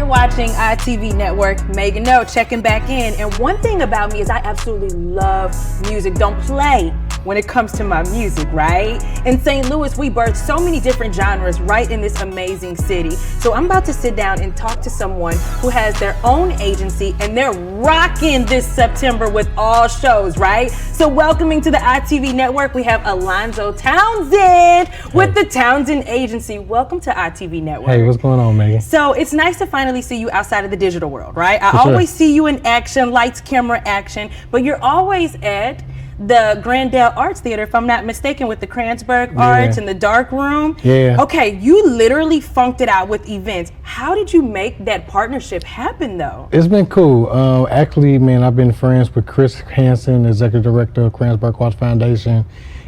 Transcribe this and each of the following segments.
watching ITV Network. Meghan O checking back in. And one thing about me is I absolutely love music. Don't play when it comes to my music, right? In St. Louis, we birthed so many different genres right in this amazing city. So I'm about to sit down and talk to someone who has their own agency, and they're rocking this September with all shows, right? So welcoming to the ITV Network, we have Alonzo Townsend with the Townsend Agency. Welcome to ITV Network. Hey, what's going on, Meghan? So it's nice to finally see you outside of the digital world, right? I always see you in action, lights, camera, action, but you're always at the Grandel Arts Theater, if I'm not mistaken, with the Kranzberg Arts and the Dark Room. Yeah. Okay, you literally funked it out with events. How did you make that partnership happen, though? It's been cool. Actually, man, I've been friends with Chris Hansen, Executive Director of Kranzberg Arts Foundation,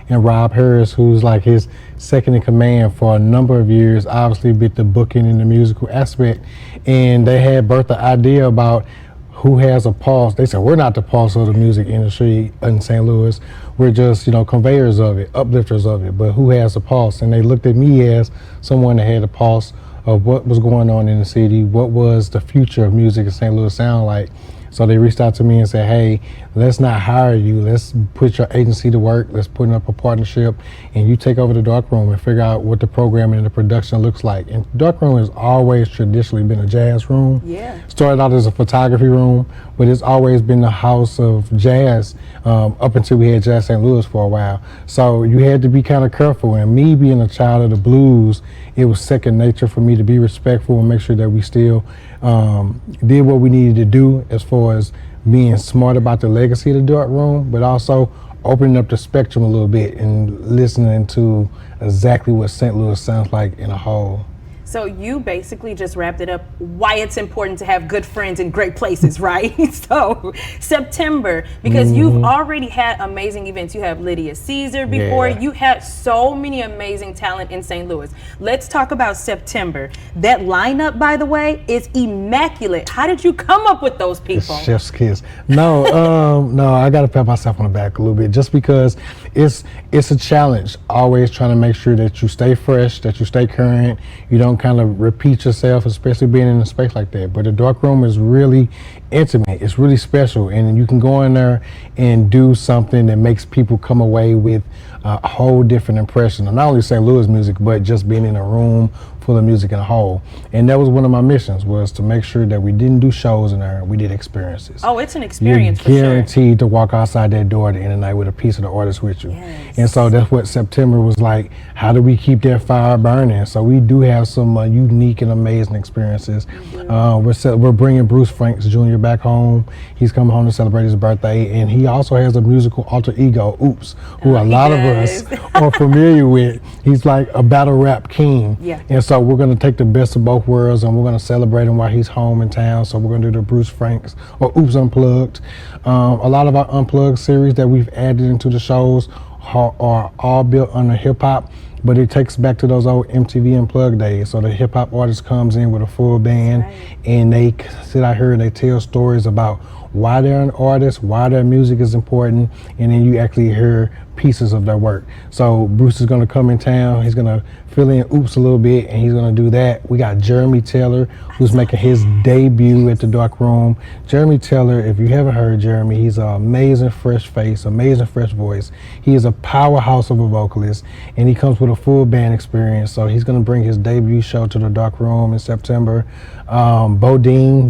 and Rob Harris, who's like his second in command for a number of years, obviously with the booking and the musical aspect. And they had birthed the idea about who has a pulse. They said, we're not the pulse of the music industry in St. Louis. We're just, conveyors of it, uplifters of it, but who has a pulse? And they looked at me as someone that had a pulse of what was going on in the city, what was the future of music in St. Louis sound like. So they reached out to me and said, hey, let's not hire you. Let's put your agency to work. Let's put up a partnership, and you take over the Dark Room and figure out what the programming and the production looks like. And the Dark Room has always traditionally been a jazz room. Yeah. Started out as a photography room, but it's always been the house of jazz up until we had Jazz St. Louis for a while. So you had to be kind of careful. And me being a child of the blues, it was second nature for me to be respectful and make sure that we still did what we needed to do as far as being smart about the legacy of the Dark Room, but also opening up the spectrum a little bit and listening to exactly what St. Louis sounds like in a whole. So you basically just wrapped it up why it's important to have good friends in great places, right? So September, because you've already had amazing events. You have Lydia Caesar before. You had so many amazing talent in St. Louis. Let's talk about September. That lineup, by the way, is immaculate. How did you come up with those people? It's chef's kiss. No, no, I got to pat myself on the back a little bit, just because it's a challenge. Always trying to make sure that you stay fresh, that you stay current, you don't kind of repeat yourself, especially being in a space like that. But the Dark Room is really intimate. It's really special, and you can go in there and do something that makes people come away with a whole different impression of not only St. Louis music, but just being in a room full of music in a whole. And that was one of my missions, was to make sure that we didn't do shows in there, we did experiences. Oh, it's an experience for You're guaranteed to walk outside that door at the end of the night with a piece of the artist with you. Yes. And so that's what September was like. How do we keep that fire burning? So we do have some unique and amazing experiences. We're bringing Bruce Franks Jr. back home. He's coming home to celebrate his birthday, and he also has a musical alter ego, Oops, who a lot of us are familiar with. He's like a battle rap king. Yeah. And so we're going to take the best of both worlds, and we're going to celebrate him while he's home in town. So we're going to do the Bruce Franks or Oops Unplugged. A lot of our Unplugged series that we've added into the shows are all built under hip hop, but it takes back to those old MTV Unplugged days. So the hip hop artist comes in with a full band, and they sit out here and they tell stories about why they're an artist, why their music is important, and then you actually hear pieces of their work. So Bruce is going to come in town, he's going to fill in Oops a little bit, and he's going to do that. We got Jeremy Taylor, who's making his debut at the Dark Room. Jeremy Taylor, if you haven't heard Jeremy, he's an amazing fresh face, amazing fresh voice. He is a powerhouse of a vocalist, and he comes with a full band experience. So he's going to bring his debut show to the Dark Room in September. Bodine,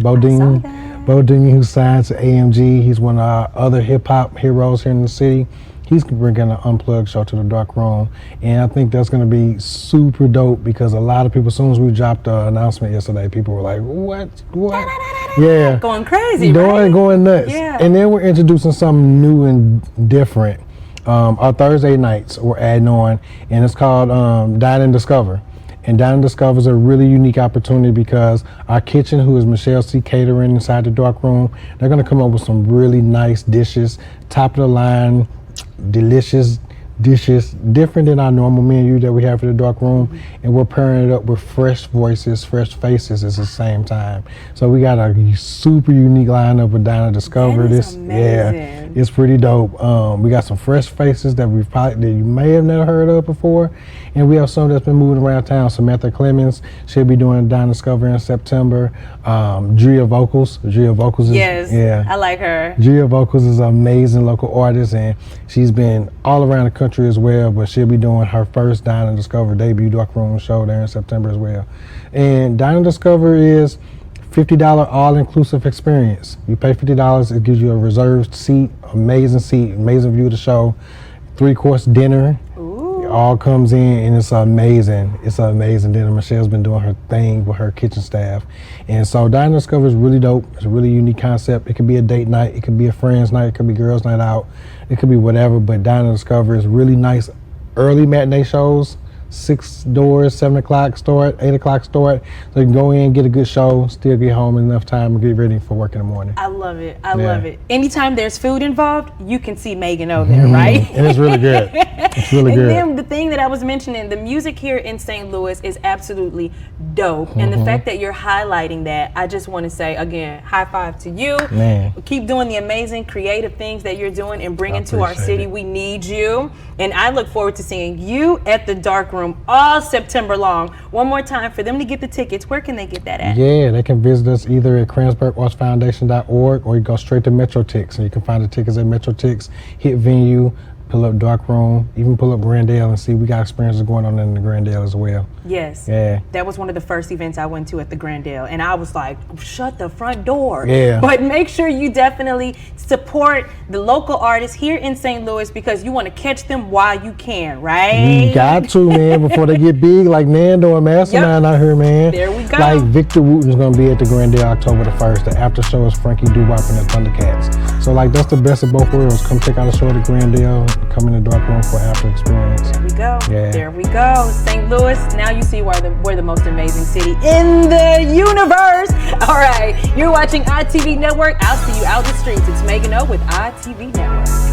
who signed to AMG, he's one of our other hip hop heroes here in the city. He's bringing an Unplugged show to the Dark Room, and I think that's going to be super dope, because a lot of people, as soon as we dropped the announcement yesterday, people were like, what? Yeah. Going crazy, right? Going nuts. Yeah. And then we're introducing something new and different. Our Thursday nights we're adding on, and it's called Dine and Discover. And Dine and Discover is a really unique opportunity, because our kitchen, who is Michelle C. Catering inside the Dark Room, they're going to come up with some really nice dishes, top of the line, delicious dishes, different than our normal menu that we have for the Dark Room, and we're pairing it up with fresh voices, fresh faces at the same time. So we got a super unique lineup with Dine and Discover. That is amazing. It's pretty dope. We got some fresh faces that you may have never heard of before, and we have some that's been moving around town. Samantha Clemens, she'll be doing Dine Discover in September. Drea Vocals is, I like her. Drea Vocals is an amazing local artist, and she's been all around the country as well, but she'll be doing her first Dine and Discover debut dark room show there in September as well. And Dine and Discover is $50 all-inclusive experience. You pay $50, it gives you a reserved seat, amazing view of the show, 3-course dinner. Ooh. It all comes in, and it's amazing. It's an amazing dinner. Michelle's been doing her thing with her kitchen staff. And so Dine and Discover is really dope. It's a really unique concept. It could be a date night, it could be a friend's night, it could be girls' night out, it could be whatever, but Dine and Discover is really nice early matinee shows. 6 doors, 7 o'clock start, 8 o'clock start. So you can go in, get a good show, still get home in enough time and get ready for work in the morning. I love it. I love it. Anytime there's food involved, you can see Meghan O there, right? And it's really good. It's really good. And then the thing that I was mentioning, the music here in St. Louis is absolutely dope. And the fact that you're highlighting that, I just want to say, again, high five to you. Man. Keep doing the amazing creative things that you're doing and bringing to our city. We need you. And I look forward to seeing you at the Dark Room all September long. One more time, for them to get the tickets, where can they get that at? Yeah, they can visit us either at CrandsburgArtsFoundation.org, or you go straight to MetroTix, and you can find the tickets at MetroTix, hit venue, pull up Dark Room, even pull up Grandale and see we got experiences going on in the Grandale as well. Yes. Yeah. That was one of the first events I went to at the Grandale, and I was like, shut the front door. Yeah. But make sure you definitely support the local artists here in St. Louis, because you want to catch them while you can, right? You got to, man, before they get big like Nando and Mastermind out here, man. There we go. Like Victor Wooten's gonna be at the Grandale October the 1st. The after show is Frankie Doo-Wop and the Thundercats. So like, that's the best of both worlds. Come check out the show at the Grandale, come in the Dark Room for after experience. There we go. Yeah. There we go. St. Louis, now you see why we're the most amazing city in the universe. All right, you're watching ITV Network. I'll see you out the streets. It's Meghan O with ITV Network.